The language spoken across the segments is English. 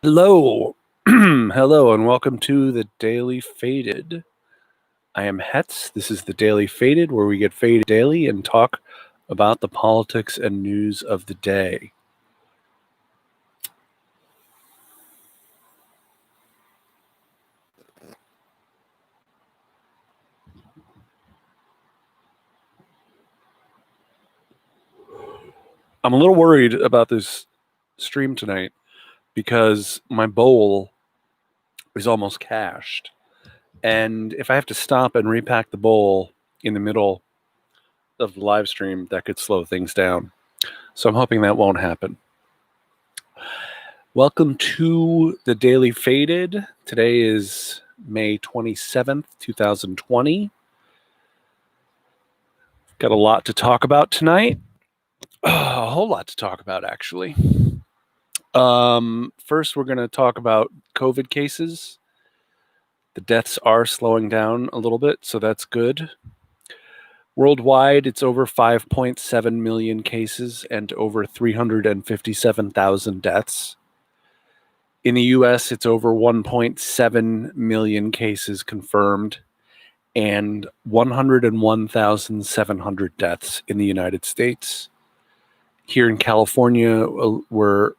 Hello. Hello, and welcome to the Daily Faded. I am Hetz. This is the Daily Faded, where we get faded daily and talk about the politics and news of the day. I'm a little worried about this stream tonight because my bowl is almost cashed. And if I have to stop and repack the bowl in the middle of the live stream, that could slow things down. So I'm hoping that won't happen. Welcome to the Daily Faded. Today is May 27th, 2020. Got a lot to talk about tonight. A whole lot to talk about, actually. First, we're going to talk about COVID cases. The deaths are slowing down a little bit, so that's good. Worldwide, it's over 5.7 million cases and over 357,000 deaths. In the US, it's over 1.7 million cases confirmed and 101,700 deaths in the United States. Here in California, we're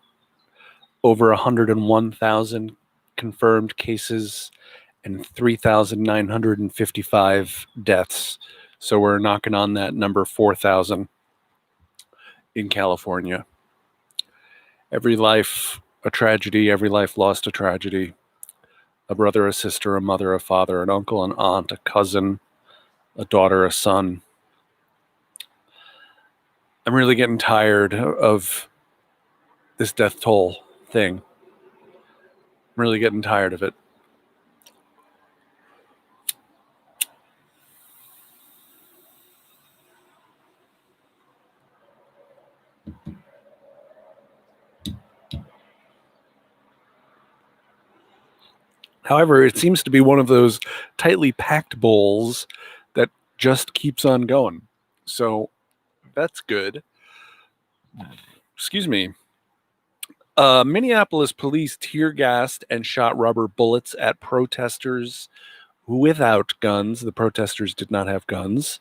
over 101,000 confirmed cases and 3,955 deaths. So we're knocking on that number 4,000 in California. Every life a tragedy, every life lost a tragedy. A brother, a sister, a mother, a father, an uncle, an aunt, a cousin, a daughter, a son. I'm really getting tired of this death toll thing. I'm really getting tired of it. However, it seems to be one of those tightly packed bowls that just keeps on going. So that's good. Excuse me. Minneapolis police tear gassed and shot rubber bullets at protesters without guns. The protesters did not have guns,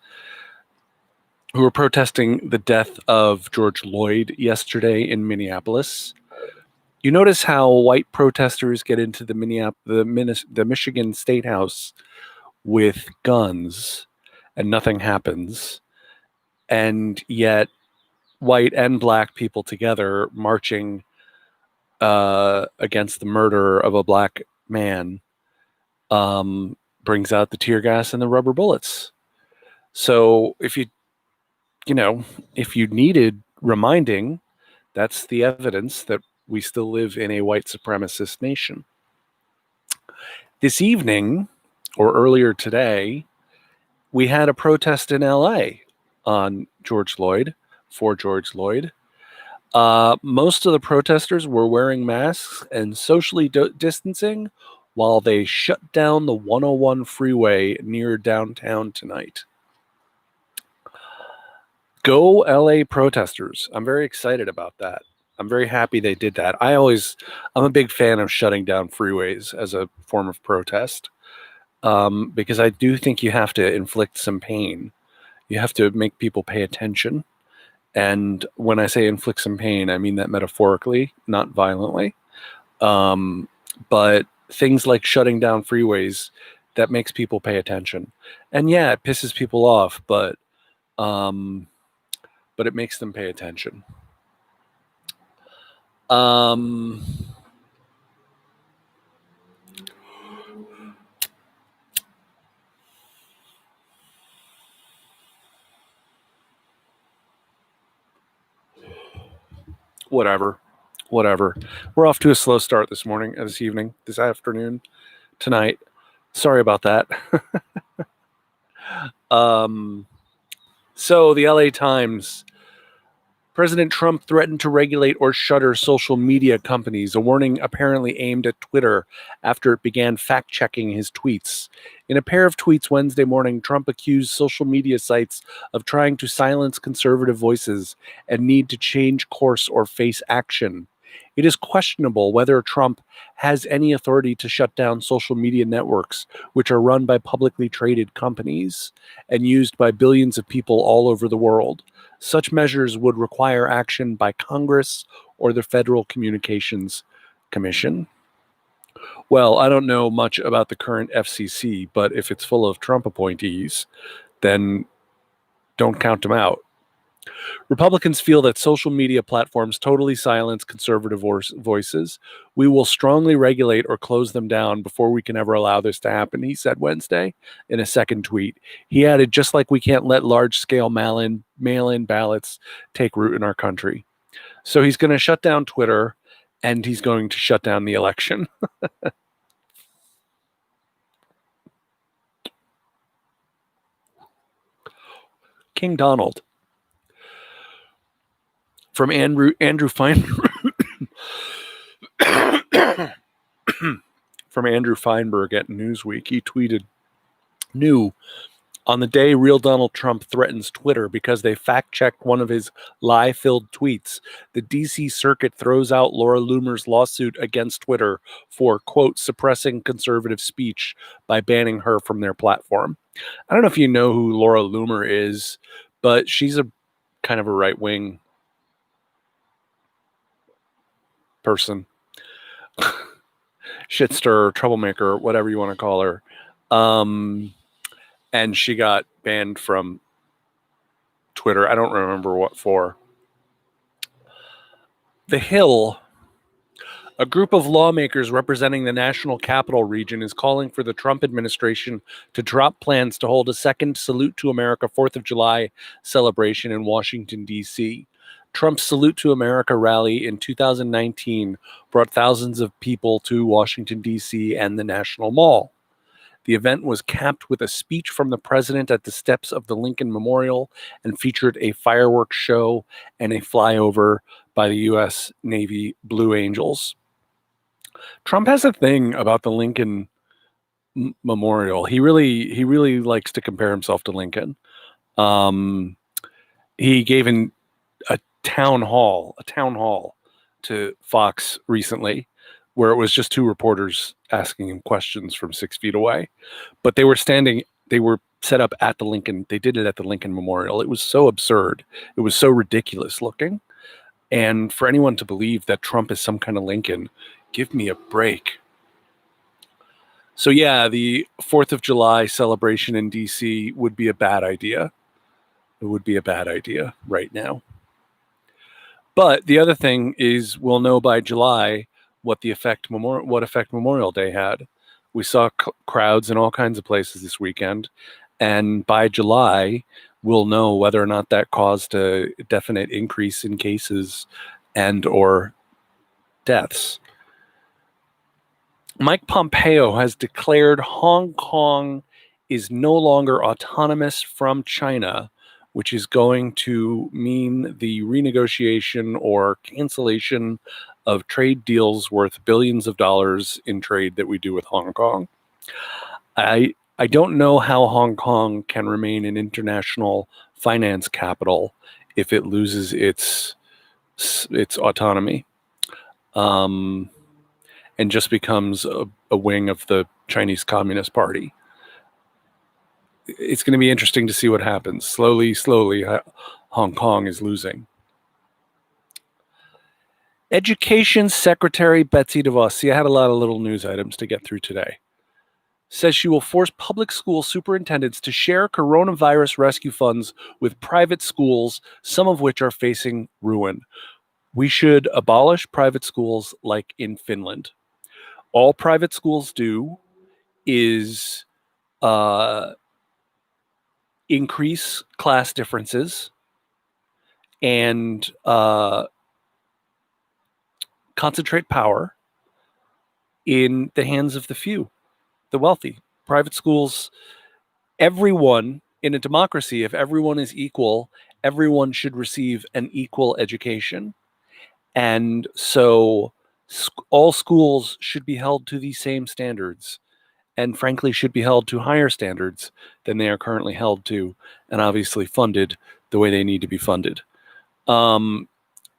who were protesting the death of George Floyd yesterday in Minneapolis. You notice how white protesters get into the Michigan State House with guns and nothing happens, and yet white and black people together marching against the murder of a black man brings out the tear gas and the rubber bullets. So if you needed reminding, that's the evidence that we still live in a white supremacist nation. This evening, or earlier today, we had a protest in LA on George Floyd, for George Floyd. Most of the protesters were wearing masks and socially distancing while they shut down the 101 freeway near downtown tonight. Go LA protesters. I'm very excited about that. I'm very happy they did that. I'm a big fan of shutting down freeways as a form of protest, because I do think you have to inflict some pain. You have to make people pay attention. And when I say inflict some pain, I mean that metaphorically, not violently. But things like shutting down freeways, that makes people pay attention. And yeah, it pisses people off, but it makes them pay attention. Whatever. We're off to a slow start this evening, this afternoon, tonight. Sorry about that. So the LA Times. President Trump threatened to regulate or shutter social media companies, a warning apparently aimed at Twitter after it began fact-checking his tweets. In a pair of tweets Wednesday morning, Trump accused social media sites of trying to silence conservative voices and need to change course or face action. It is questionable whether Trump has any authority to shut down social media networks, which are run by publicly traded companies and used by billions of people all over the world. Such measures would require action by Congress or the Federal Communications Commission. Well, I don't know much about the current FCC, but if it's full of Trump appointees, then don't count them out. Republicans feel that social media platforms totally silence conservative voices. We will strongly regulate or close them down before we can ever allow this to happen, he said Wednesday in a second tweet. He added, just like we can't let large-scale mail-in ballots take root in our country. So he's going to shut down Twitter, and he's going to shut down the election. King Donald. From Andrew Feinberg. From Andrew Feinberg at Newsweek. He tweeted, "New on the day real Donald Trump threatens Twitter because they fact-checked one of his lie-filled tweets, the D.C. Circuit throws out Laura Loomer's lawsuit against Twitter for, quote, suppressing conservative speech by banning her from their platform." I don't know if you know who Laura Loomer is, but she's a kind of a right-wing person. Shitster, troublemaker, whatever you want to call her. And she got banned from Twitter. I don't remember what for. The Hill, a group of lawmakers representing the National Capital Region, is calling for the Trump administration to drop plans to hold a second Salute to America 4th of July celebration in Washington, D.C. Trump's Salute to America rally in 2019 brought thousands of people to Washington, D.C. and the National Mall. The event was capped with a speech from the president at the steps of the Lincoln Memorial and featured a fireworks show and a flyover by the U.S. Navy Blue Angels. Trump has a thing about the Lincoln Memorial. He really likes to compare himself to Lincoln. He gave a town hall to Fox recently, where it was just two reporters asking him questions from 6 feet away. But they were set up at the Lincoln. They did it at the Lincoln Memorial. It was so absurd. It was so ridiculous looking. And for anyone to believe that Trump is some kind of Lincoln, give me a break. So yeah, the 4th of July celebration in DC would be a bad idea. It would be a bad idea right now. But the other thing is we'll know by July what effect Memorial Day had. We saw crowds in all kinds of places this weekend, and by July we'll know whether or not that caused a definite increase in cases and or deaths. Mike Pompeo has declared Hong Kong is no longer autonomous from China, which is going to mean the renegotiation or cancellation of trade deals worth billions of dollars in trade that we do with Hong Kong. I don't know how Hong Kong can remain an international finance capital if it loses its autonomy, and just becomes a wing of the Chinese Communist Party. It's going to be interesting to see what happens. Slowly, Hong Kong is losing. Education Secretary Betsy DeVos, see, I had a lot of little news items to get through today, says she will force public school superintendents to share coronavirus rescue funds with private schools, some of which are facing ruin. We should abolish private schools like in Finland. All private schools do is increase class differences and concentrate power in the hands of the few, the wealthy. Private schools, everyone in a democracy, if everyone is equal, everyone should receive an equal education. And so all schools should be held to the same standards, and frankly should be held to higher standards than they are currently held to, and obviously funded the way they need to be funded.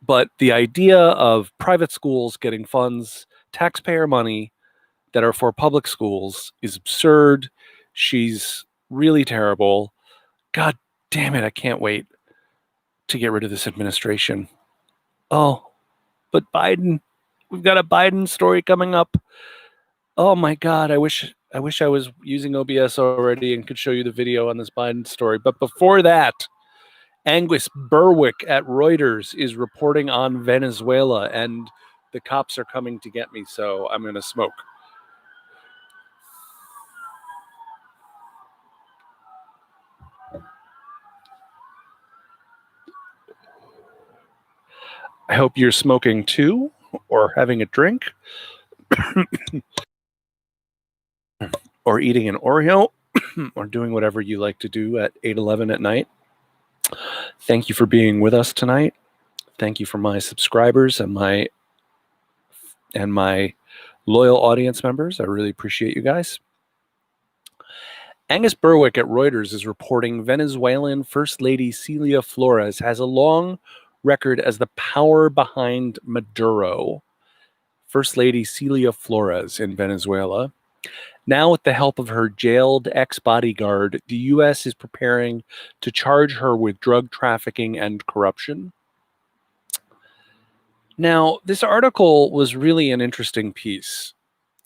But the idea of private schools getting funds, taxpayer money, that are for public schools is absurd. She's really terrible. God damn it, I can't wait to get rid of this administration. Oh, but Biden, we've got a Biden story coming up. Oh my God, I wish I was using OBS already and could show you the video on this Biden story. But before that, Angus Berwick at Reuters is reporting on Venezuela, and the cops are coming to get me, so I'm going to smoke. I hope you're smoking too, or having a drink, or eating an Oreo, or doing whatever you like to do at 8:11 at night. Thank you for being with us tonight. Thank you for my subscribers and my loyal audience members. I really appreciate you guys. Angus Berwick at Reuters is reporting Venezuelan First Lady Celia Flores has a long record as the power behind Maduro. First Lady Celia Flores in Venezuela. Now, with the help of her jailed ex-bodyguard, the U.S. is preparing to charge her with drug trafficking and corruption. Now, this article was really an interesting piece,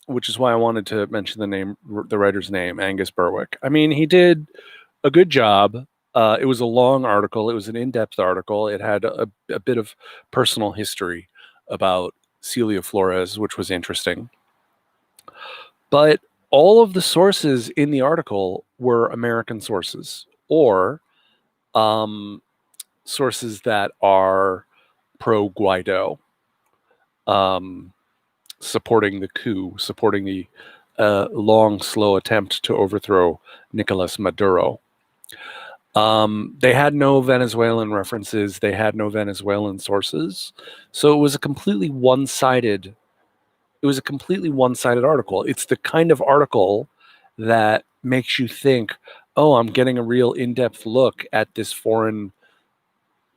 which is why I wanted to mention the writer's name, Angus Berwick. I mean, he did a good job. It was a long article. It was an in-depth article. It had a bit of personal history about Celia Flores, which was interesting. But all of the sources in the article were American sources, or sources that are pro-Guaido, supporting the coup, supporting the long, slow attempt to overthrow Nicolas Maduro. They had no Venezuelan references. They had no Venezuelan sources. So it was a completely one-sided article. It's the kind of article that makes you think, oh, I'm getting a real in-depth look at this foreign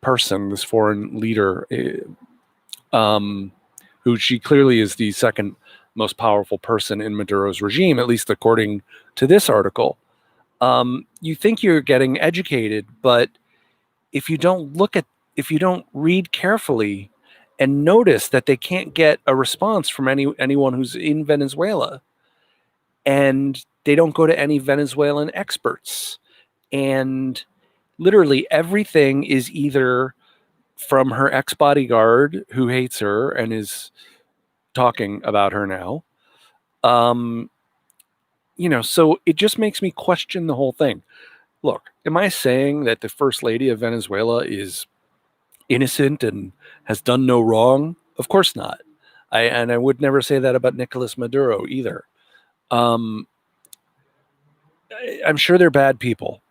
person, this foreign leader, who she clearly is the second most powerful person in Maduro's regime, at least according to this article. You think you're getting educated, but if you don't read carefully and notice that they can't get a response from anyone who's in Venezuela, and they don't go to any Venezuelan experts, and literally everything is either from her ex-bodyguard who hates her and is talking about her now. So it just makes me question the whole thing. Look, am I saying that the First Lady of Venezuela is innocent and has done no wrong? Of course not. I would never say that about Nicolas Maduro either. I'm sure they're bad people.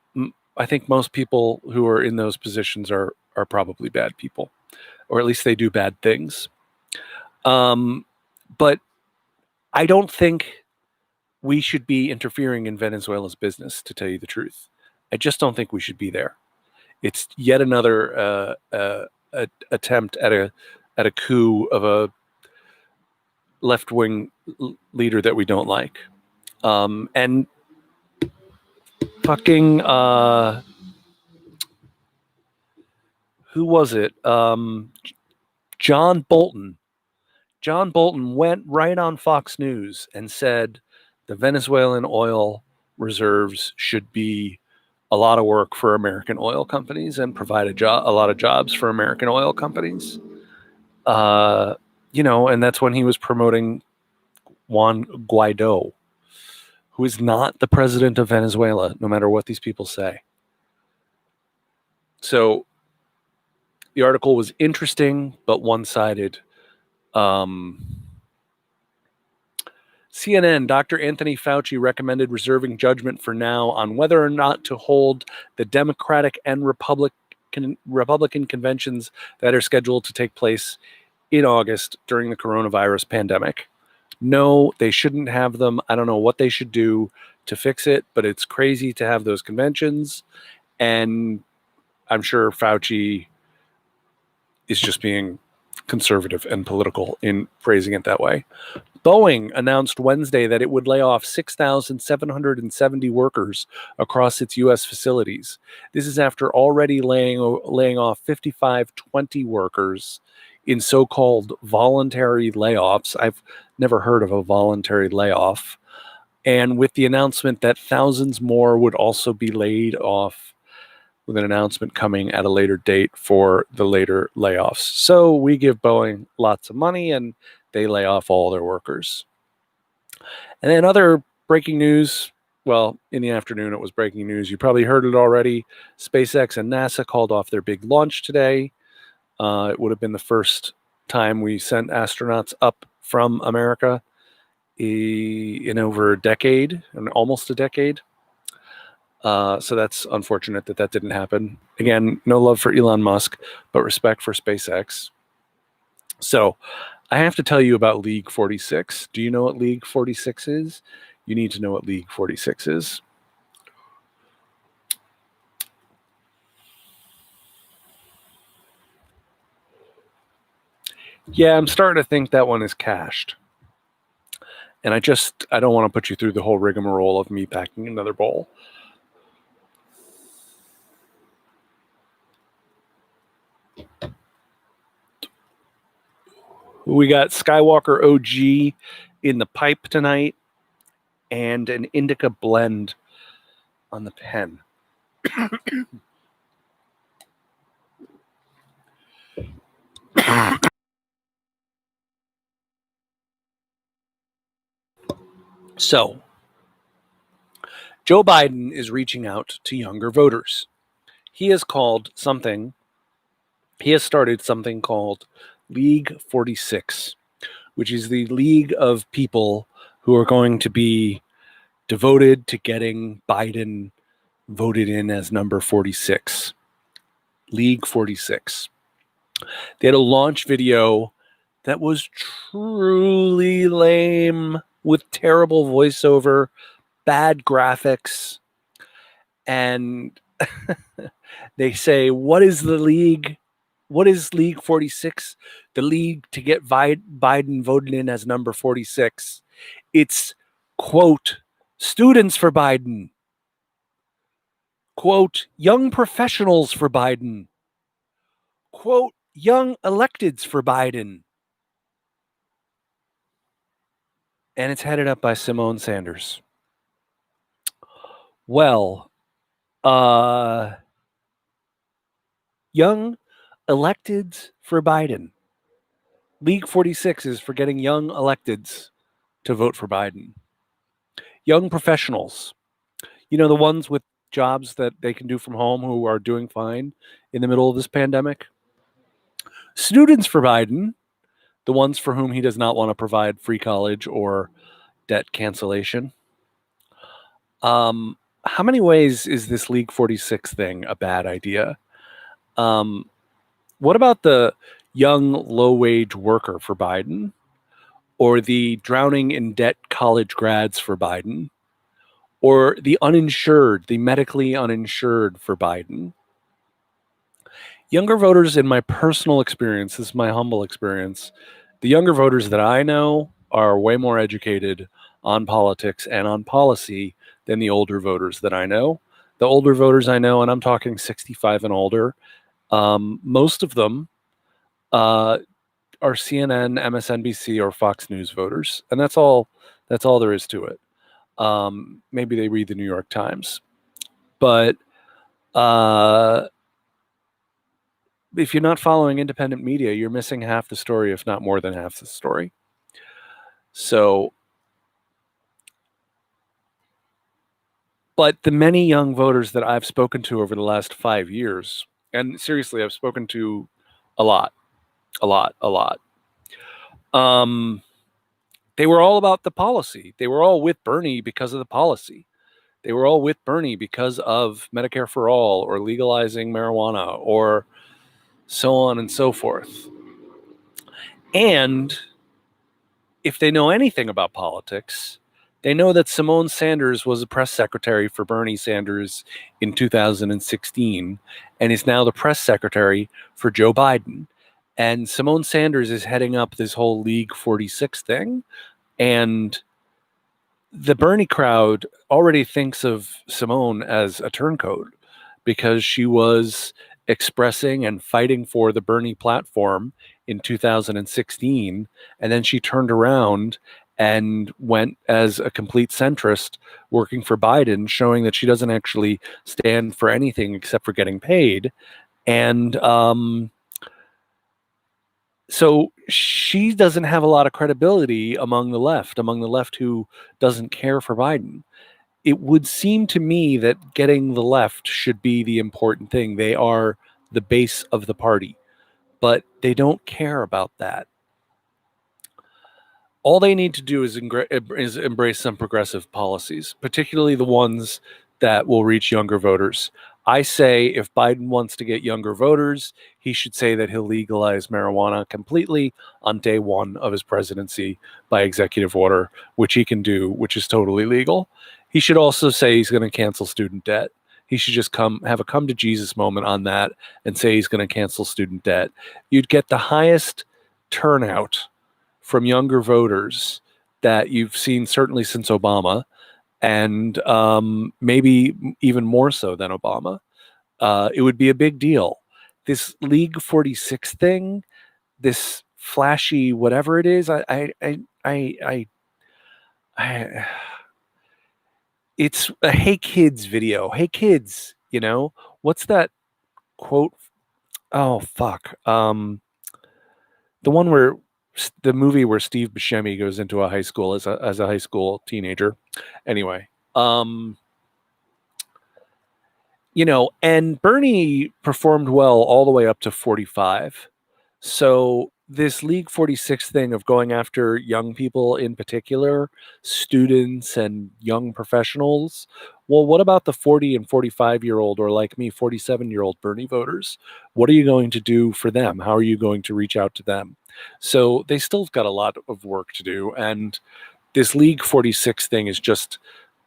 I think most people who are in those positions are probably bad people, or at least they do bad things. But I don't think we should be interfering in Venezuela's business, to tell you the truth. I just don't think we should be there. It's yet another attempt at a coup of a left-wing leader that we don't like. And fucking who was it? John Bolton. John Bolton went right on Fox News and said the Venezuelan oil reserves should be a lot of work for American oil companies and provide a lot of jobs for American oil companies. And that's when he was promoting Juan Guaido, who is not the president of Venezuela, no matter what these people say. So the article was interesting, but one-sided. CNN, Dr. Anthony Fauci recommended reserving judgment for now on whether or not to hold the Democratic and Republican conventions that are scheduled to take place in August during the coronavirus pandemic. No, they shouldn't have them. I don't know what they should do to fix it, but it's crazy to have those conventions. And I'm sure Fauci is just being conservative and political in phrasing it that way. Boeing announced Wednesday that it would lay off 6,770 workers across its U.S. facilities. This is after already laying off 5,520 workers in so-called voluntary layoffs. I've never heard of a voluntary layoff. And with the announcement that thousands more would also be laid off, with an announcement coming at a later date for the later layoffs. So we give Boeing lots of money and they lay off all their workers. And then other breaking news, well, in the afternoon it was breaking news. You probably heard it already. SpaceX and NASA called off their big launch today. It would have been the first time we sent astronauts up from America in over a decade, and almost a decade. So that's unfortunate that didn't happen. Again, no love for Elon Musk, but respect for SpaceX. So I have to tell you about League 46. Do you know what League 46 is? You need to know what League 46 is. Yeah, I'm starting to think that one is cached. And I don't want to put you through the whole rigmarole of me packing another bowl. We got Skywalker OG in the pipe tonight and an indica blend on the pen. So, Joe Biden is reaching out to younger voters. He has started something called League 46, which is the league of people who are going to be devoted to getting Biden voted in as number 46. League 46. They had a launch video that was truly lame, with terrible voiceover, bad graphics, and they say, what is the league? What is League 46? The league to get Biden voted in as number 46. It's, quote, students for Biden. Quote, young professionals for Biden. Quote, young electeds for Biden. And it's headed up by Simone Sanders. Well, young electeds for Biden. League 46 is for getting young electeds to vote for Biden. Young professionals, the ones with jobs that they can do from home who are doing fine in the middle of this pandemic. Students for Biden, the ones for whom he does not want to provide free college or debt cancellation. How many ways is this League 46 thing a bad idea? What about the young low-wage worker for Biden? Or the drowning in debt college grads for Biden? Or the uninsured, the medically uninsured for Biden? Younger voters, in my personal experience, this is my humble experience, the younger voters that I know are way more educated on politics and on policy than the older voters that I know. The older voters I know, and I'm talking 65 and older, most of them are CNN, MSNBC, or Fox News voters, and that's all there is to it. Maybe they read the New York Times, but if you're not following independent media, you're missing half the story, if not more than half the story. So, but the many young voters that I've spoken to over the last 5 years, and seriously, I've spoken to a lot. They were all about the policy. They were all with Bernie because of the policy. They were all with Bernie because of Medicare for all, or legalizing marijuana, or so on and so forth. And if they know anything about politics, they know that Simone Sanders was a press secretary for Bernie Sanders in 2016 and is now the press secretary for Joe Biden. And Simone Sanders is heading up this whole League 46 thing. And the Bernie crowd already thinks of Simone as a turncoat because she was expressing and fighting for the Bernie platform in 2016. And then she turned around and went as a complete centrist working for Biden, showing that she doesn't actually stand for anything except for getting paid. And so she doesn't have a lot of credibility among the left who doesn't care for Biden. It would seem to me that getting the left should be the important thing. They are the base of the party, but they don't care about that. All they need to do is embrace some progressive policies, particularly the ones that will reach younger voters. I say if Biden wants to get younger voters, he should say that he'll legalize marijuana completely on day one of his presidency by executive order, which he can do, which is totally legal. He should also say he's going to cancel student debt. He should just have a come to Jesus moment on that and say he's going to cancel student debt. You'd get the highest turnout from younger voters that you've seen certainly since Obama, and maybe even more so than Obama. It would be a big deal. This League 46 thing, this flashy whatever it is, I it's a Hey Kids video. Hey kids, what's that quote? Oh fuck. The one where the movie where Steve Buscemi goes into a high school as a high school teenager. Anyway, and Bernie performed well all the way up to 45. So this League 46 thing of going after young people in particular, students and young professionals, well, what about the 40 and 45-year-old, or like me, 47-year-old Bernie voters? What are you going to do for them? How are you going to reach out to them? So they still got a lot of work to do. And this League 46 thing is just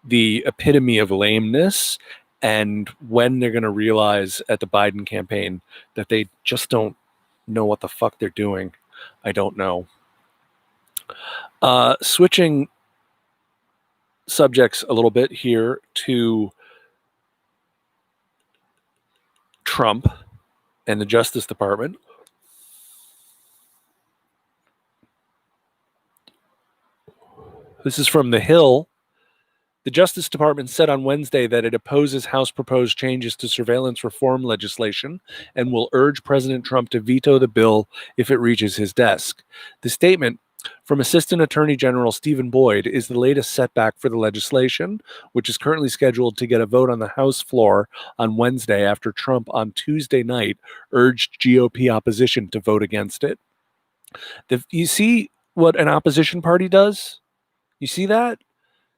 the epitome of lameness. And when they're going to realize at the Biden campaign that they just don't know what the fuck they're doing, I don't know. Switching subjects a little bit here to Trump and the Justice Department. This is from The Hill. The Justice Department said on Wednesday that it opposes House proposed changes to surveillance reform legislation and will urge President Trump to veto the bill if it reaches his desk. The statement from Assistant Attorney General Stephen Boyd is the latest setback for the legislation, which is currently scheduled to get a vote on the House floor on Wednesday after Trump on Tuesday night urged GOP opposition to vote against it. You see what an opposition party does? You see that?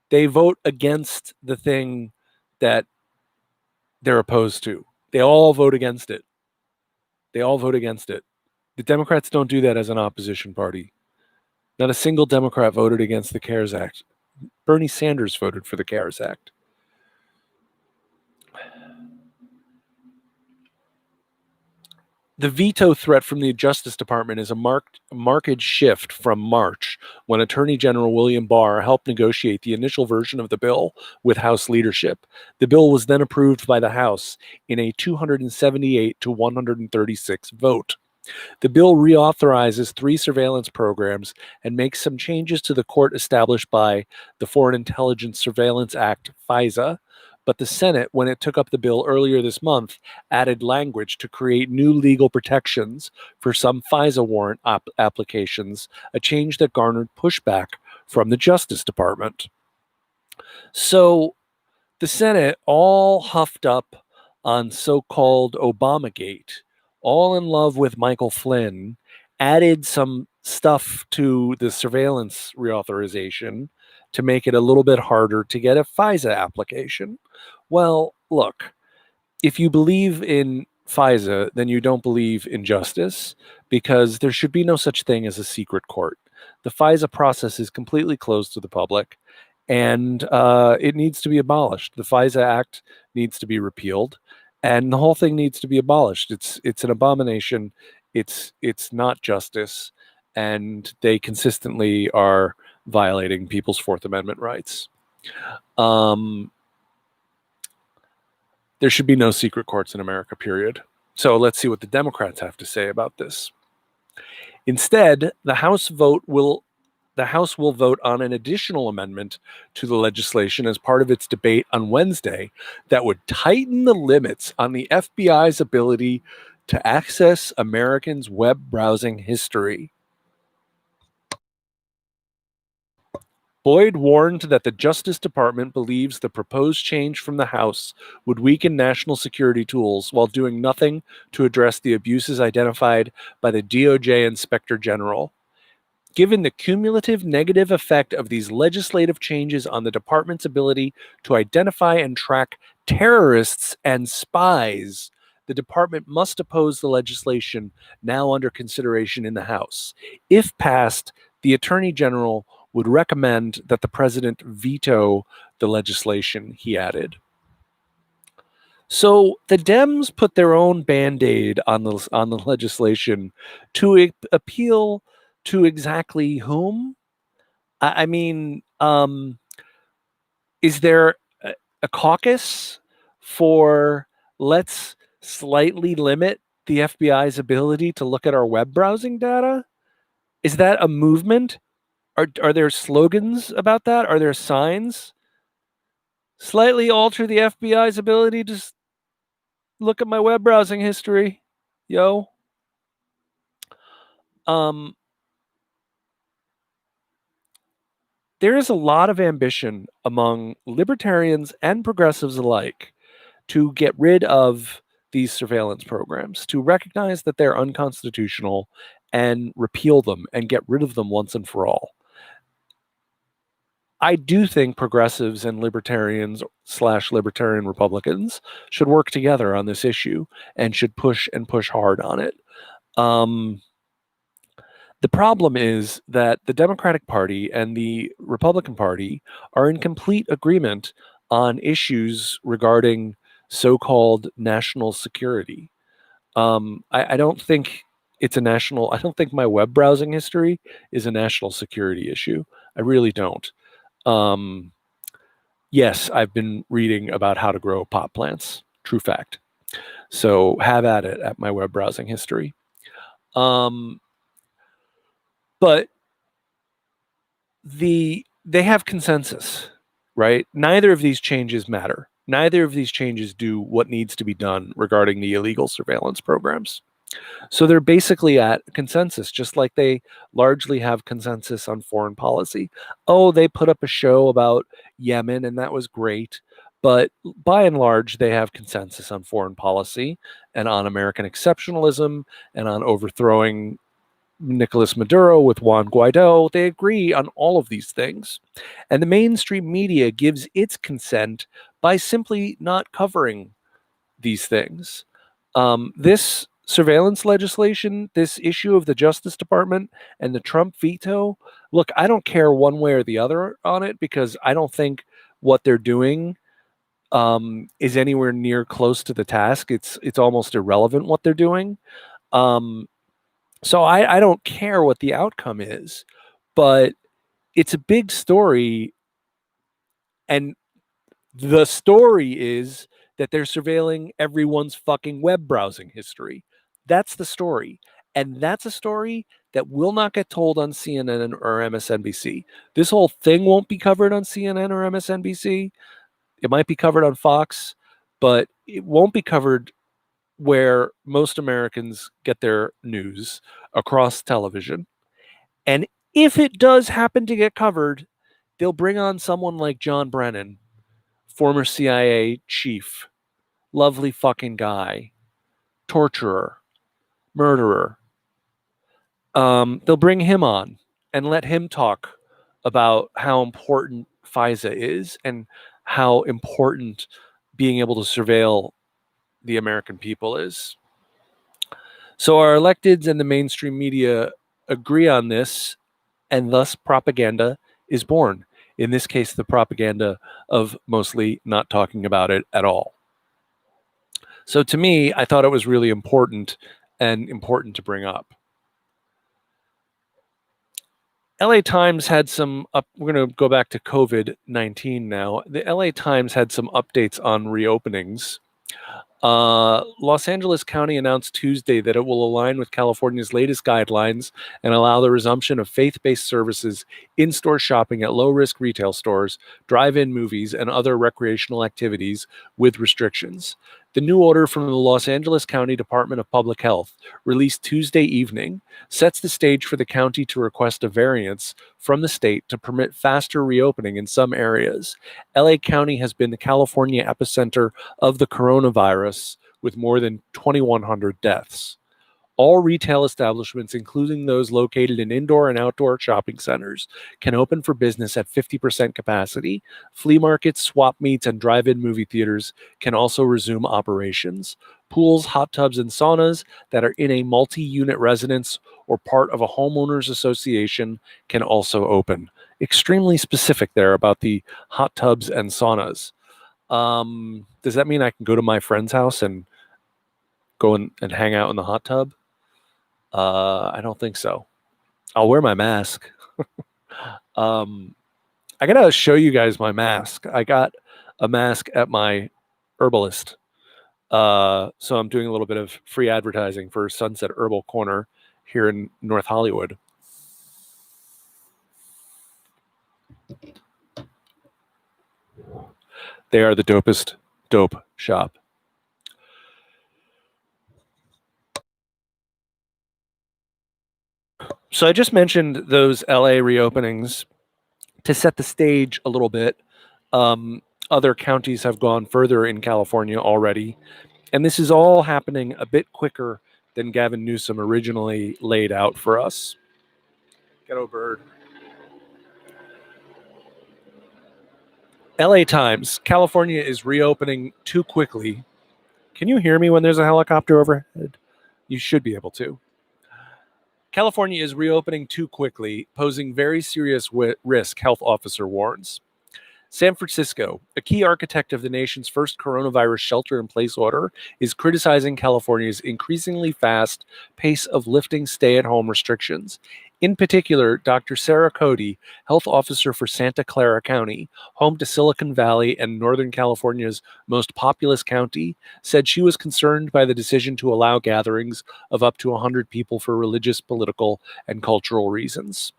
They vote against the thing that they're opposed to. They all vote against it. They all vote against it. The Democrats don't do that as an opposition party. Not a single Democrat voted against the CARES Act. Bernie Sanders voted for the CARES Act. The veto threat from the Justice Department is a marked shift from March, when Attorney General William Barr helped negotiate the initial version of the bill with House leadership. The bill was then approved by the House in a 278 to 136 vote. The bill reauthorizes 3 surveillance programs and makes some changes to the court established by the Foreign Intelligence Surveillance Act, FISA. But the Senate, when it took up the bill earlier this month, added language to create new legal protections for some FISA warrant applications, a change that garnered pushback from the Justice Department. So the Senate, all huffed up on so-called Obamagate, all in love with Michael Flynn, added some stuff to the surveillance reauthorization to make it a little bit harder to get a FISA application. Well, look, if you believe in FISA, then you don't believe in justice, because there should be no such thing as a secret court. The FISA process is completely closed to the public, and it needs to be abolished. The FISA Act needs to be repealed, and the whole thing needs to be abolished. It's an abomination. It's not justice, and they consistently are violating people's Fourth Amendment rights. There should be no secret courts in America, period. So let's see what the Democrats have to say about this. Instead, the House will vote on an additional amendment to the legislation as part of its debate on Wednesday that would tighten the limits on the FBI's ability to access Americans' web browsing history. Boyd warned that the Justice Department believes the proposed change from the House would weaken national security tools while doing nothing to address the abuses identified by the DOJ Inspector General. Given the cumulative negative effect of these legislative changes on the department's ability to identify and track terrorists and spies, the department must oppose the legislation now under consideration in the House. If passed, the Attorney General would recommend that the president veto the legislation, he added. So the Dems put their own Band-Aid on the legislation to appeal to exactly whom? I mean, is there a caucus for let's slightly limit the FBI's ability to look at our web browsing data? Is that a movement? Are there slogans about that? Are there signs? Slightly alter the FBI's ability to look at my web browsing history, yo. There is a lot of ambition among libertarians and progressives alike to get rid of these surveillance programs, to recognize that they're unconstitutional and repeal them and get rid of them once and for all. I do think progressives and libertarians / libertarian Republicans should work together on this issue and should push hard on it. The problem is that the Democratic Party and the Republican Party are in complete agreement on issues regarding so-called national security. I don't think it's a national. I don't think my web browsing history is a national security issue. I really don't. Yes, I've been reading about how to grow pot plants. True fact. So have at it at my web browsing history. But they have consensus, right? Neither of these changes matter. Neither of these changes do what needs to be done regarding the illegal surveillance programs. So they're basically at consensus, just like they largely have consensus on foreign policy. Oh, they put up a show about Yemen, and that was great. But by and large, they have consensus on foreign policy and on American exceptionalism and on overthrowing Nicolas Maduro with Juan Guaido. They agree on all of these things. And the mainstream media gives its consent by simply not covering these things. This surveillance legislation, this issue of the Justice Department and the Trump veto, look, I don't care one way or the other on it because I don't think what they're doing is anywhere near close to the task. It's almost irrelevant what they're doing. So I don't care what the outcome is, but it's a big story. And the story is that they're surveilling everyone's fucking web browsing history. That's the story. And that's a story that will not get told on CNN or MSNBC. This whole thing won't be covered on CNN or MSNBC. It might be covered on Fox, but it won't be covered where most Americans get their news across television. And if it does happen to get covered, they'll bring on someone like John Brennan, former CIA chief, lovely fucking guy, torturer, murderer. They'll bring him on and let him talk about how important FISA is and how important being able to surveil the American people is. So our electeds and the mainstream media agree on this, and thus propaganda is born. In this case, the propaganda of mostly not talking about it at all. So to me, I thought it was really important and important to bring up. LA Times had some we're going to go back to COVID-19 now. The LA Times had some updates on reopenings. Los Angeles County announced Tuesday that it will align with California's latest guidelines and allow the resumption of faith-based services, in-store shopping at low-risk retail stores, drive-in movies, and other recreational activities with restrictions. The new order from the Los Angeles County Department of Public Health, released Tuesday evening, sets the stage for the county to request a variance from the state to permit faster reopening in some areas. LA County has been the California epicenter of the coronavirus, with more than 2,100 deaths. All retail establishments, including those located in indoor and outdoor shopping centers, can open for business at 50% capacity. Flea markets, swap meets, and drive-in movie theaters can also resume operations. Pools, hot tubs, and saunas that are in a multi-unit residence or part of a homeowners association can also open. Extremely specific there about the hot tubs and saunas. Does that mean I can go to my friend's house and go and hang out in the hot tub? I don't think so. I'll wear my mask. I gotta show you guys my mask. I got a mask at my herbalist. So I'm doing a little bit of free advertising for Sunset Herbal Corner here in North Hollywood. They are the dopest dope shop. So I just mentioned those LA reopenings to set the stage a little bit. Other counties have gone further in California already, and this is all happening a bit quicker than Gavin Newsom originally laid out for us. Ghetto bird. LA Times, California is reopening too quickly. Can you hear me when there's a helicopter overhead? You should be able to. California is reopening too quickly, posing very serious risk, health officer warns. San Francisco, a key architect of the nation's first coronavirus shelter-in-place order, is criticizing California's increasingly fast pace of lifting stay-at-home restrictions. In particular, Dr. Sarah Cody, health officer for Santa Clara County, home to Silicon Valley and Northern California's most populous county, said she was concerned by the decision to allow gatherings of up to 100 people for religious, political, and cultural reasons.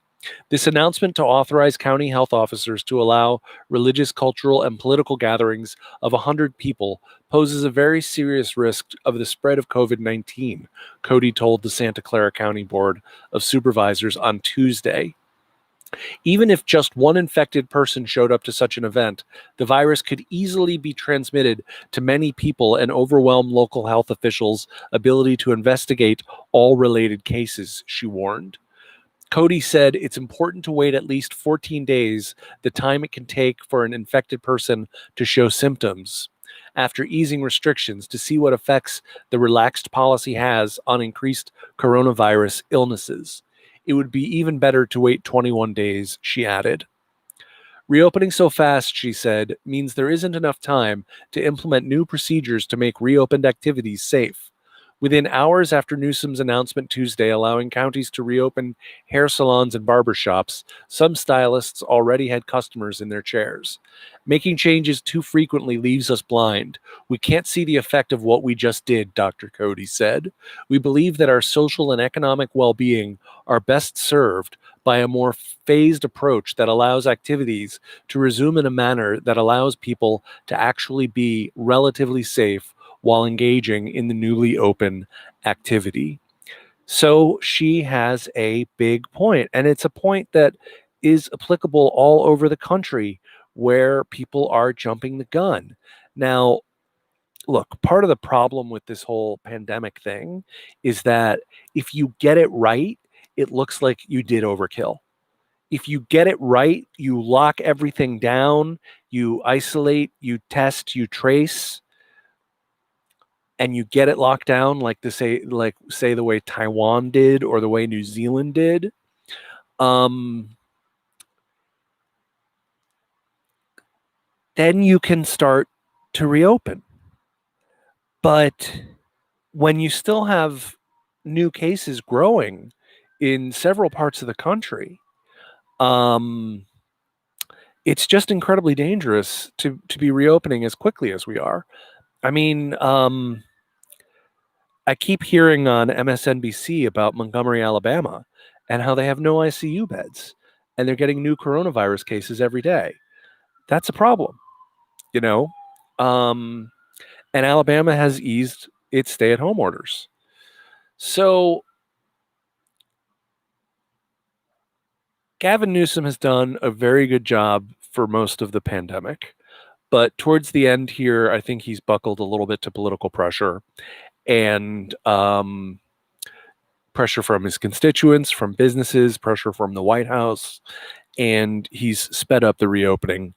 This announcement to authorize county health officers to allow religious, cultural, and political gatherings of 100 people poses a very serious risk of the spread of COVID-19, Cody told the Santa Clara County Board of Supervisors on Tuesday. Even if just one infected person showed up to such an event, the virus could easily be transmitted to many people and overwhelm local health officials' ability to investigate all related cases, she warned. Cody said it's important to wait at least 14 days, the time it can take for an infected person to show symptoms, after easing restrictions to see what effects the relaxed policy has on increased coronavirus illnesses. It would be even better to wait 21 days, she added. Reopening so fast, she said, means there isn't enough time to implement new procedures to make reopened activities safe. Within hours after Newsom's announcement Tuesday allowing counties to reopen hair salons and barbershops, some stylists already had customers in their chairs. Making changes too frequently leaves us blind. We can't see the effect of what we just did, Dr. Cody said. We believe that our social and economic well-being are best served by a more phased approach that allows activities to resume in a manner that allows people to actually be relatively safe while engaging in the newly open activity. So she has a big point, and it's a point that is applicable all over the country where people are jumping the gun. Now, look, part of the problem with this whole pandemic thing is that if you get it right, it looks like you did overkill. If you get it right, you lock everything down, you isolate, you test, you trace, and you get it locked down like say the way Taiwan did or the way New Zealand did, then you can start to reopen. But when you still have new cases growing in several parts of the country. It's just incredibly dangerous to be reopening as quickly as we are. I mean, I keep hearing on MSNBC about Montgomery, Alabama, and how they have no ICU beds, and they're getting new coronavirus cases every day. That's a problem, you know. Um, and Alabama has eased its stay-at-home orders. So Gavin Newsom has done a very good job for most of the pandemic. But towards the end here, I think he's buckled a little bit to political pressure and pressure from his constituents, from businesses, pressure from the White House, and he's sped up the reopening.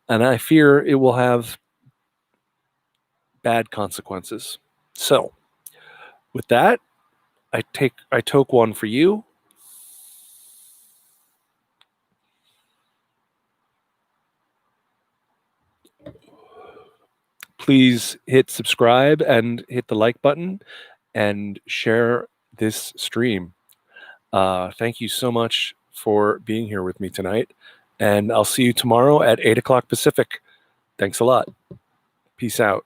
And I fear it will have bad consequences. So, with that, I toke one for you. Please hit subscribe and hit the like button and share this stream. Thank you so much for being here with me tonight. And I'll see you tomorrow at 8 o'clock Pacific. Thanks a lot. Peace out.